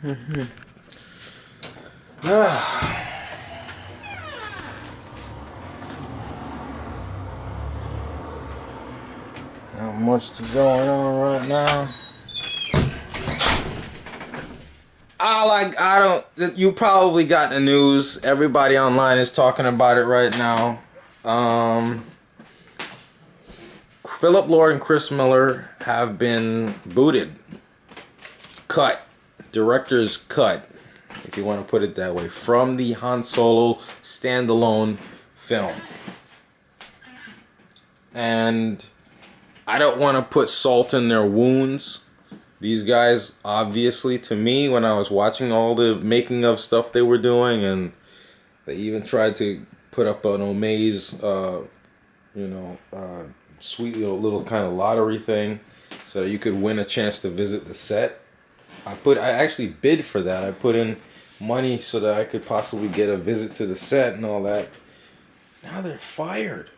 Not much going on right now. You probably got the news. Everybody online is talking about it right now. Philip Lord and Chris Miller have been booted. Cut. Director's cut, if you want to put it that way, from the Han Solo standalone film. And I don't want to put salt in their wounds. These guys, obviously, to me, when I was watching all the making of stuff they were doing, and they even tried to put up an Omaze, sweet little kind of lottery thing, so that you could win a chance to visit the set. I actually bid for that. I put in money so that I could possibly get a visit to the set and all that. Now they're fired.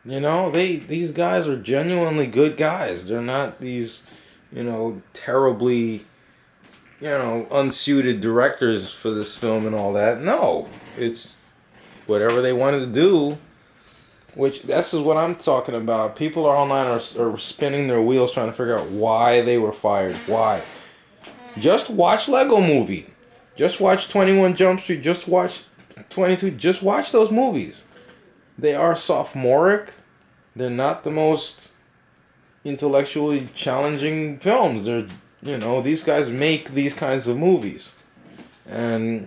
You know, these guys are genuinely good guys. They're not these, terribly, unsuited directors for this film and all that. No, it's whatever they wanted to do, which this is what I'm talking about. People are online are spinning their wheels trying to figure out why they were fired. Why? Just watch Lego Movie. Just watch 21 Jump Street. Just watch 22. Just watch those movies. They are sophomoric. They're not the most intellectually challenging films. They're, these guys make these kinds of movies. And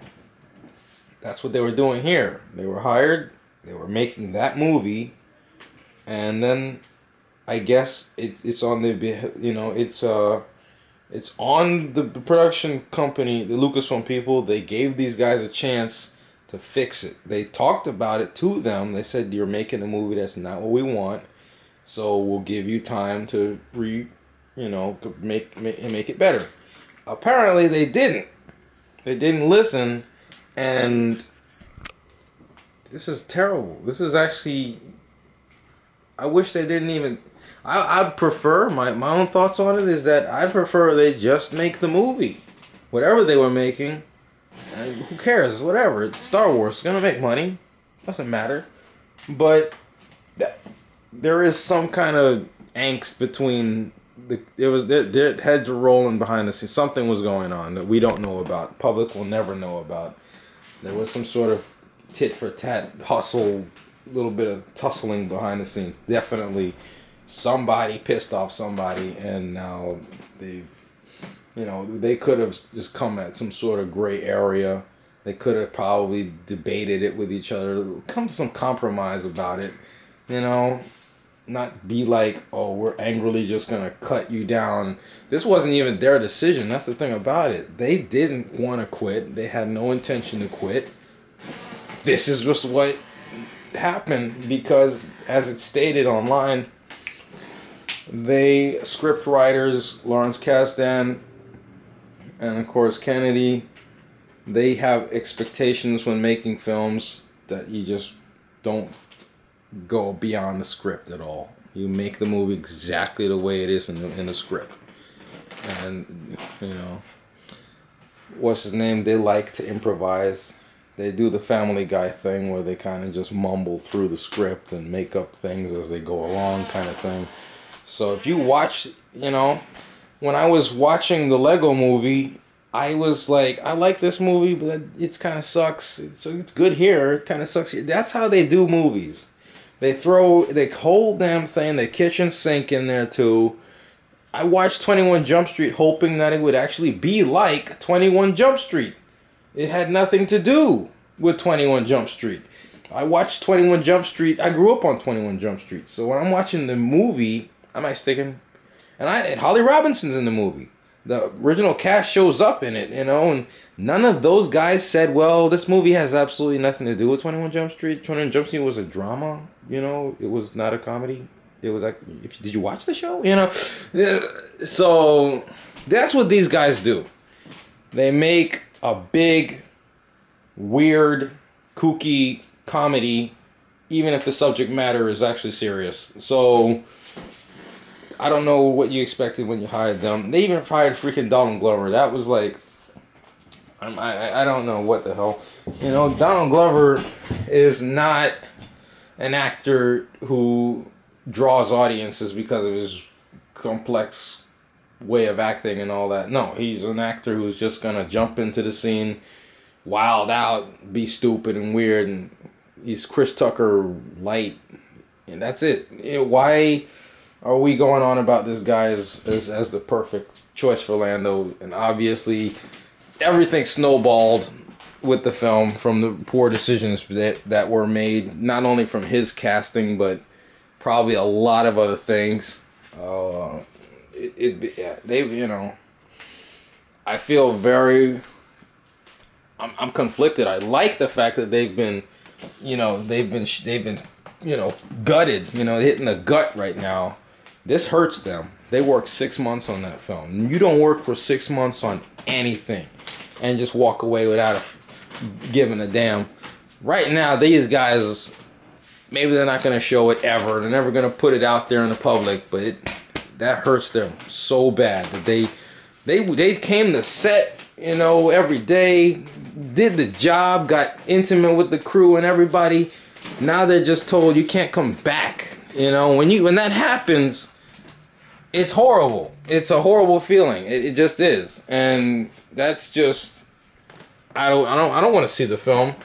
that's what they were doing here. They were hired. They were making that movie. And then I guess it's on the, it's on the production company, the Lucasfilm people. They gave these guys a chance to fix it. They talked about it to them. They said, you're making a movie that's not what we want, so we'll give you time to make it better. Apparently they didn't. They didn't listen, and this is terrible. This is actually, I wish they didn't even. I prefer, my own thoughts on it is that I prefer they just make the movie. Whatever they were making, who cares? Whatever. It's Star Wars. It's going to make money. Doesn't matter. But there is some kind of angst between, their heads were rolling behind the scenes. Something was going on that we don't know about. Public will never know about. There was some sort of tit for tat hustle, little bit of tussling behind the scenes. Definitely. Somebody pissed off somebody, and now they could have just come at some sort of gray area. They could have probably debated it with each other, come to some compromise about it, not be like, oh, we're angrily just going to cut you down. This wasn't even their decision. That's the thing about it. They didn't want to quit. They had no intention to quit. This is just what happened because, as it's stated online, they, script writers, Lawrence Kasdan and of course Kennedy, they have expectations when making films that you just don't go beyond the script at all. You make the movie exactly the way it is in the script. And, what's his name? They like to improvise. They do the Family Guy thing where they kind of just mumble through the script and make up things as they go along kind of thing. So if you watch, when I was watching the Lego Movie, I was like, I like this movie, but it kind of sucks. It's good here. It kind of sucks here. That's how they do movies. They throw the whole damn thing, the kitchen sink in there too. I watched 21 Jump Street hoping that it would actually be like 21 Jump Street. It had nothing to do with 21 Jump Street. I watched 21 Jump Street. I grew up on 21 Jump Street. So when I'm watching the movie, I'm like thinking, and Holly Robinson's in the movie. The original cast shows up in it, and none of those guys said, well, this movie has absolutely nothing to do with 21 Jump Street. 21 Jump Street was a drama, it was not a comedy. It was like, did you watch the show? So that's what these guys do. They make a big, weird, kooky comedy, even if the subject matter is actually serious. So I don't know what you expected when you hired them. They even hired freaking Donald Glover. That was like, I don't know what the hell. You know, Donald Glover is not an actor who draws audiences because of his complex way of acting and all that. No, he's an actor who's just gonna jump into the scene, wild out, be stupid and weird, and he's Chris Tucker light, and that's it. You know, why are we going on about this guy as the perfect choice for Lando? And obviously, everything snowballed with the film from the poor decisions that were made, not only from his casting, but probably a lot of other things. You know, I feel very. I'm conflicted. I like the fact that they've been gutted. You know, hitting the gut right now. This hurts them. They worked 6 months on that film. You don't work for 6 months on anything and just walk away without giving a damn. Right now, these guys, maybe they're not going to show it ever. They're never going to put it out there in the public, but that hurts them so bad that they came to set, you know, every day, did the job, got intimate with the crew and everybody. Now they're just told you can't come back. You know, when that happens, it's horrible. It's a horrible feeling. It just is, and that's just. I don't want to see the film.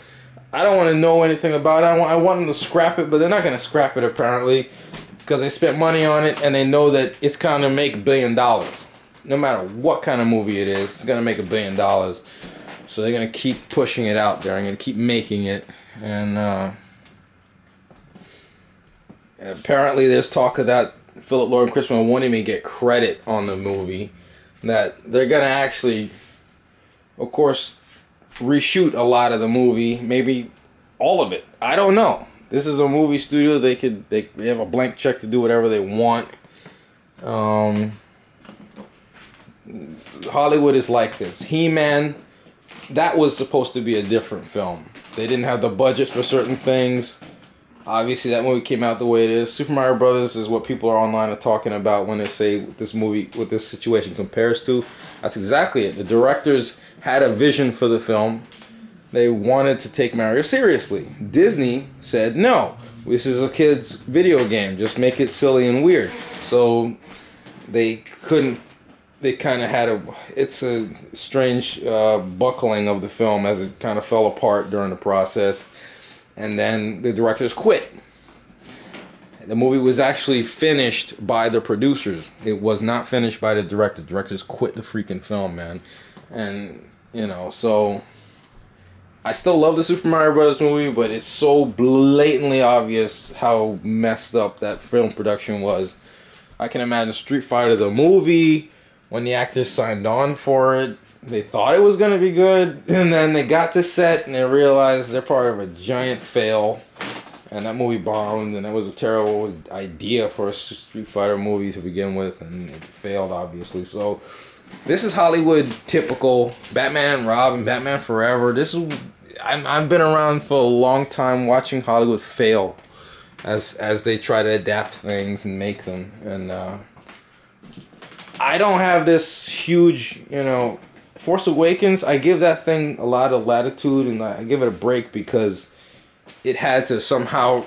I don't want to know anything about it. I want them to scrap it, but they're not going to scrap it apparently, because they spent money on it and they know that it's going to make $1 billion. No matter what kind of movie it is, it's going to make $1 billion. So they're going to keep pushing it out there. They're going to keep making it, and apparently there's talk of that Philip Lord and Christopher won't even get credit on the movie. That they're going to actually, of course, reshoot a lot of the movie, maybe all of it. I don't know. This is a movie studio. They have a blank check to do whatever they want. Hollywood is like this. He-Man, that was supposed to be a different film. They didn't have the budget for certain things. Obviously, that movie came out the way it is. Super Mario Brothers is what people are online are talking about when they say this movie, what this situation compares to. That's exactly it. The directors had a vision for the film. They wanted to take Mario seriously. Disney said, no, this is a kid's video game. Just make it silly and weird. So they couldn't. They kind of had it's a strange buckling of the film as it kind of fell apart during the process. And then the directors quit. The movie was actually finished by the producers. It was not finished by the directors. Directors quit the freaking film, man. And, you know, so I still love the Super Mario Brothers movie, but it's so blatantly obvious how messed up that film production was. I can imagine Street Fighter the movie, when the actors signed on for it, they thought it was going to be good, and then they got to set and they realized they're part of a giant fail, and that movie bombed, and that was a terrible idea for a Street Fighter movie to begin with, and it failed, obviously. So this is Hollywood typical. Batman and Robin, Batman Forever. I've been around for a long time watching Hollywood fail as they try to adapt things and make them, and I don't have this huge, you know, Force Awakens, I give that thing a lot of latitude and I give it a break because it had to somehow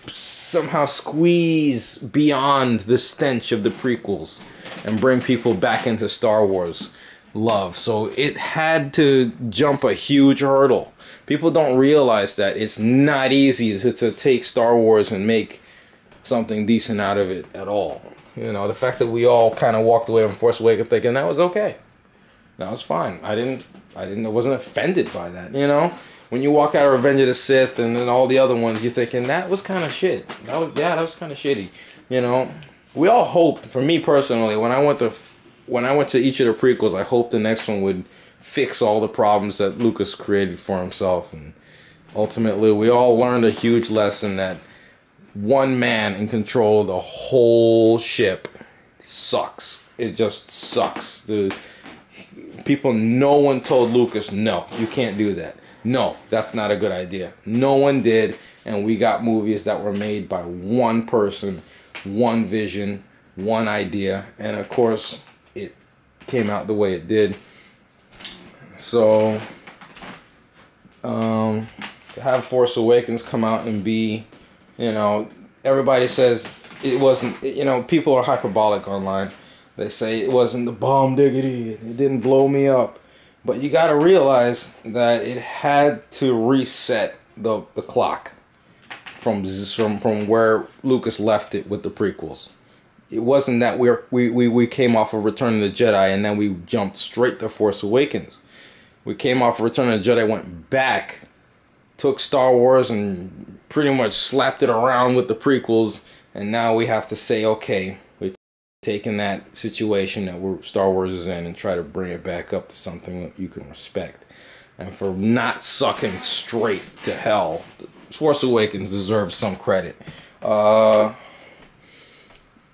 squeeze beyond the stench of the prequels and bring people back into Star Wars love. So it had to jump a huge hurdle. People don't realize that it's not easy to take Star Wars and make something decent out of it at all. You know, the fact that we all kind of walked away from Force Awakens thinking that was okay. That was fine. I wasn't offended by that, you know? When you walk out of Revenge of the Sith and then all the other ones, you're thinking, that was kind of shit. That was kind of shitty, you know? We all hoped, for me personally, when I went to each of the prequels, I hoped the next one would fix all the problems that Lucas created for himself. And ultimately, we all learned a huge lesson that one man in control of the whole ship sucks. It just sucks. No one told Lucas, no, you can't do that. No, that's not a good idea. No one did, and we got movies that were made by one person, one vision, one idea, and of course, it came out the way it did. So, to have Force Awakens come out and be, everybody says it wasn't, people are hyperbolic online. They say it wasn't the bomb diggity, it didn't blow me up. But you got to realize that it had to reset the clock from where Lucas left it with the prequels. It wasn't that we came off of Return of the Jedi and then we jumped straight to Force Awakens. We came off of Return of the Jedi, went back, took Star Wars and pretty much slapped it around with the prequels, and now we have to say, okay, we're taking that situation that Star Wars is in and try to bring it back up to something that you can respect. And for not sucking straight to hell, Force Awakens deserves some credit. And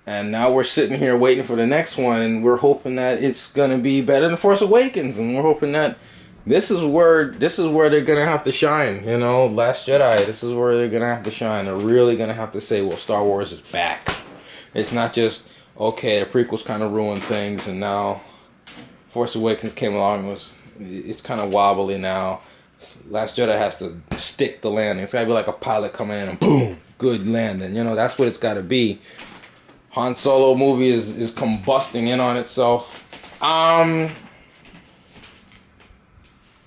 now we're sitting here waiting for the next one, and we're hoping that it's gonna be better than Force Awakens, and we're hoping that this is where they're gonna have to shine. Last Jedi. This is where they're gonna have to shine. They're really gonna have to say, well, Star Wars is back. It's not just okay. The prequels kind of ruined things, and now Force Awakens came along. It's kind of wobbly now. Last Jedi has to stick the landing. It's gotta be like a pilot coming in and boom, good landing. That's what it's gotta be. Han Solo movie is combusting in on itself.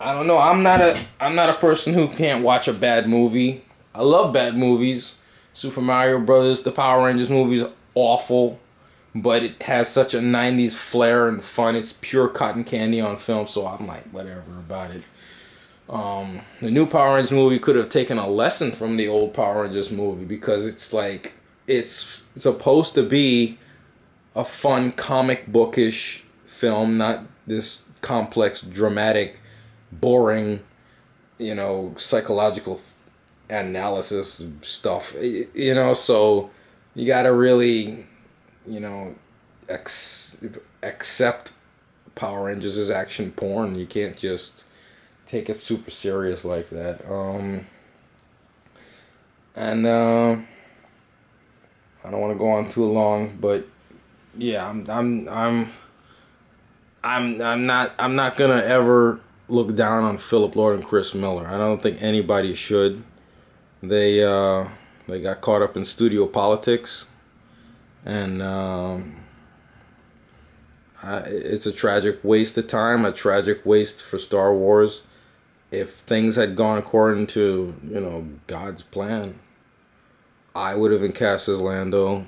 I don't know. I'm not a person who can't watch a bad movie. I love bad movies. Super Mario Brothers, the Power Rangers movies, awful, but it has such a 90s flair and fun. It's pure cotton candy on film, so I'm like whatever about it. The new Power Rangers movie could have taken a lesson from the old Power Rangers movie, because it's like it's supposed to be a fun comic bookish film, not this complex, dramatic, boring, psychological analysis stuff. So you gotta really, accept Power Rangers as action porn. You can't just take it super serious like that. I don't want to go on too long, but yeah, I'm not gonna ever look down on Philip Lord and Chris Miller. I don't think anybody should. They got caught up in studio politics, and it's a tragic waste of time, a tragic waste for Star Wars. If things had gone according to God's plan, I would have been cast as Lando.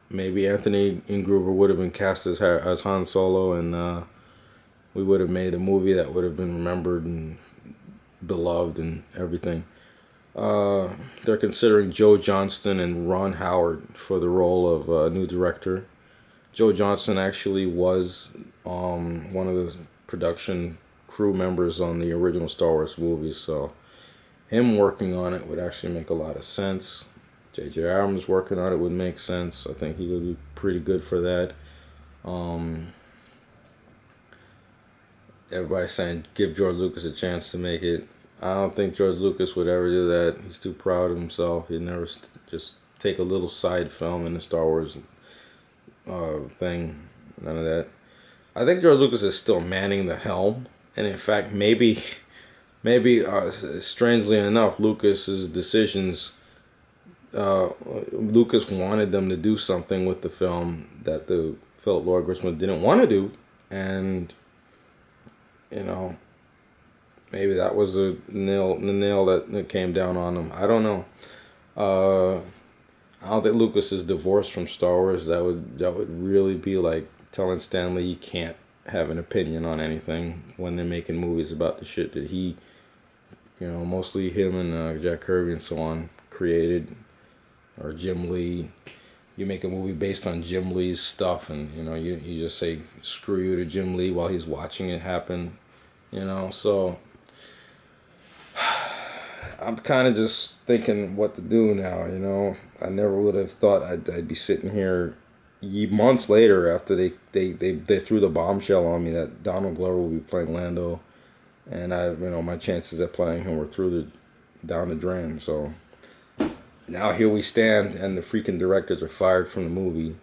Maybe Anthony Ingruber would have been cast as Han Solo, and we would have made a movie that would have been remembered and beloved and everything. They're considering Joe Johnston and Ron Howard for the role of a new director. Joe Johnston actually was one of the production crew members on the original Star Wars movies, so him working on it would actually make a lot of sense. J.J. Abrams working on it would make sense. I think he would be pretty good for that. Everybody's saying give George Lucas a chance to make it. I don't think George Lucas would ever do that. He's too proud of himself. He'd never just take a little side film in the Star Wars thing. None of that. I think George Lucas is still manning the helm. And in fact, maybe strangely enough, Lucas's decisions, Lucas wanted them to do something with the film that the Philip Lord Griswold didn't want to do, and maybe that was the nail that came down on him. I don't know. I don't think Lucas is divorced from Star Wars. That would really be like telling Stanley he can't have an opinion on anything when they're making movies about the shit that he, mostly him and Jack Kirby and so on created, or Jim Lee. You make a movie based on Jim Lee's stuff, and you just say screw you to Jim Lee while he's watching it happen, So I'm kind of just thinking what to do now. I never would have thought I'd be sitting here months later after they threw the bombshell on me that Donald Glover will be playing Lando, and my chances at playing him were down the drain. So now here we stand, and the freaking directors are fired from the movie,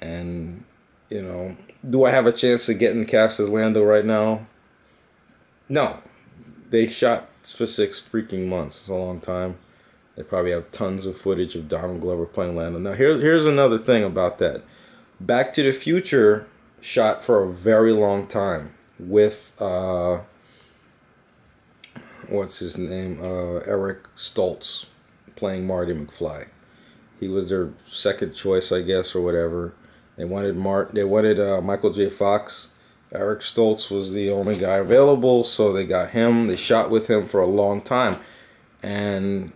and do I have a chance of getting cast as Lando right now? No, they shot for 6 freaking months. It's a long time. They probably have tons of footage of Donald Glover playing Lando. Now, here's another thing about that. Back to the Future shot for a very long time with what's his name? Eric Stoltz playing Marty McFly. He was their second choice, I guess, or whatever. They wanted Michael J. Fox. Eric Stoltz was the only guy available, so they got him. They shot with him for a long time, and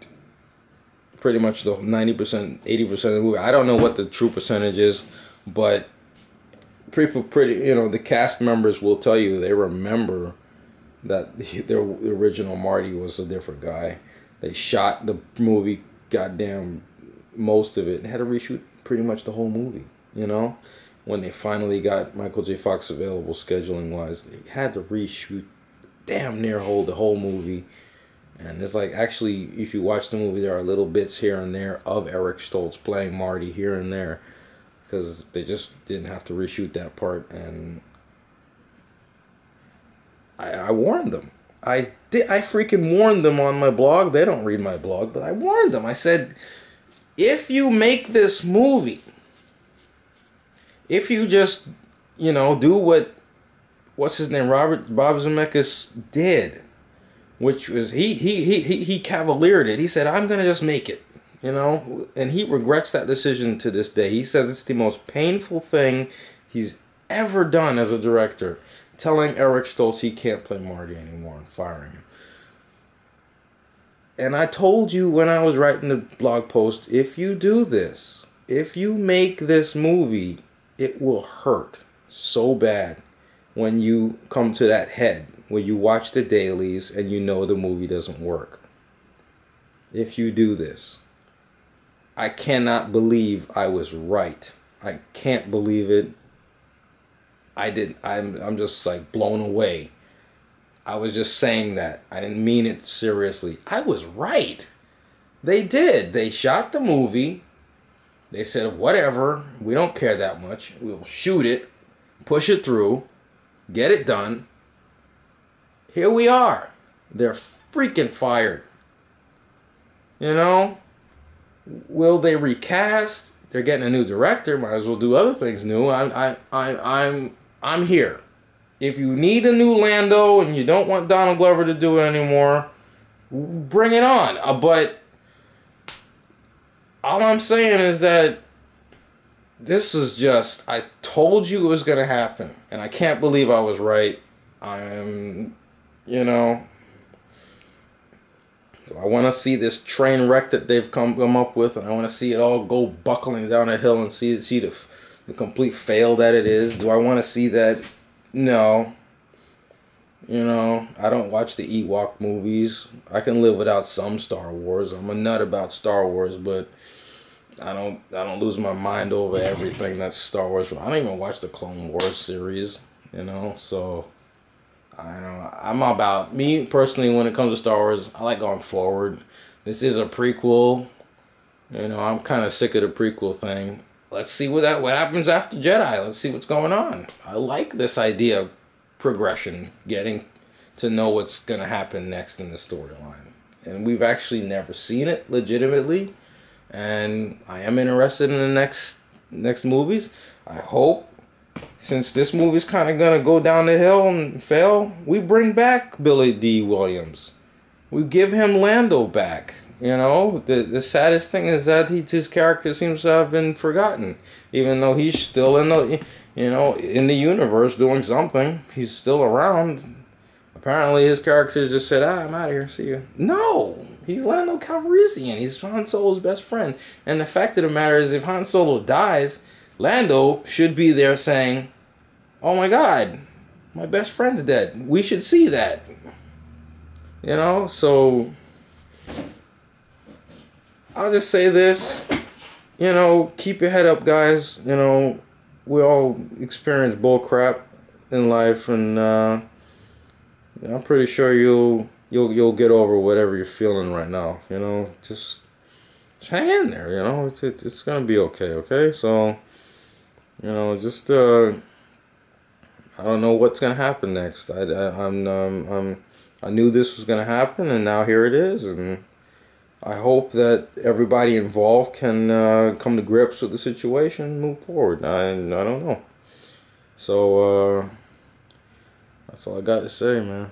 pretty much the 90%, 80% of the movie. I don't know what the true percentage is, but people the cast members will tell you they remember that the original Marty was a different guy. They shot the movie, goddamn, most of it. They had to reshoot pretty much the whole movie, when they finally got Michael J. Fox available scheduling wise. They had to reshoot damn near the whole movie. And it's like, actually, if you watch the movie, there are little bits here and there of Eric Stoltz playing Marty here and there, because they just didn't have to reshoot that part. And I warned them. I freaking warned them on my blog. They don't read my blog, but I warned them. I said, if you make this movie, if you just, do what's his name, Bob Zemeckis did, which was he cavaliered it. He said, I'm gonna just make it, and he regrets that decision to this day. He says it's the most painful thing he's ever done as a director, telling Eric Stoltz he can't play Marty anymore and firing him. And I told you when I was writing the blog post, if you do this, if you make this movie, it will hurt so bad when you come to that head, when you watch the dailies and you know the movie doesn't work. If you do this, I cannot believe I was right. I can't believe it. I'm just like blown away. I was just saying that. I didn't mean it seriously. I was right. They did. They shot the movie. They said, whatever, we don't care that much. We'll shoot it, push it through, get it done. Here we are. They're freaking fired. Will they recast? They're getting a new director. Might as well do other things new. I'm here. If you need a new Lando and you don't want Donald Glover to do it anymore, bring it on. But all I'm saying is that this is just, I told you it was going to happen. And I can't believe I was right. So I want to see this train wreck that they've come up with. And I want to see it all go buckling down a hill and see the complete fail that it is. Do I want to see that? No. I don't watch the Ewok movies. I can live without some Star Wars. I'm a nut about Star Wars, but I don't lose my mind over everything that's Star Wars. I don't even watch the Clone Wars series, so I'm about, me personally, when it comes to Star Wars, I like going forward. This is a prequel. I'm kind of sick of the prequel thing. Let's see what happens after Jedi. Let's see what's going on. I like this idea of progression, getting to know what's going to happen next in the storyline. And we've actually never seen it legitimately. And I am interested in the next movies. I hope, since this movie's kind of going to go down the hill and fail, we bring back Billy D. Williams. We give him Lando back. The saddest thing is that his character seems to have been forgotten, even though he's still in the universe doing something. He's still around. Apparently, his character just said, "I'm out of here. See you." No, he's Lando Calrissian. He's Han Solo's best friend. And the fact of the matter is, if Han Solo dies, Lando should be there saying, "Oh my God, my best friend's dead. We should see that." So I'll just say this, keep your head up, guys. We all experience bull crap in life, and I'm pretty sure you'll get over whatever you're feeling right now. Just hang in there. It's gonna be okay. Okay, so just I don't know what's gonna happen next. I knew this was gonna happen, and now here it is, and I hope that everybody involved can come to grips with the situation and move forward. I don't know. So that's all I got to say, man.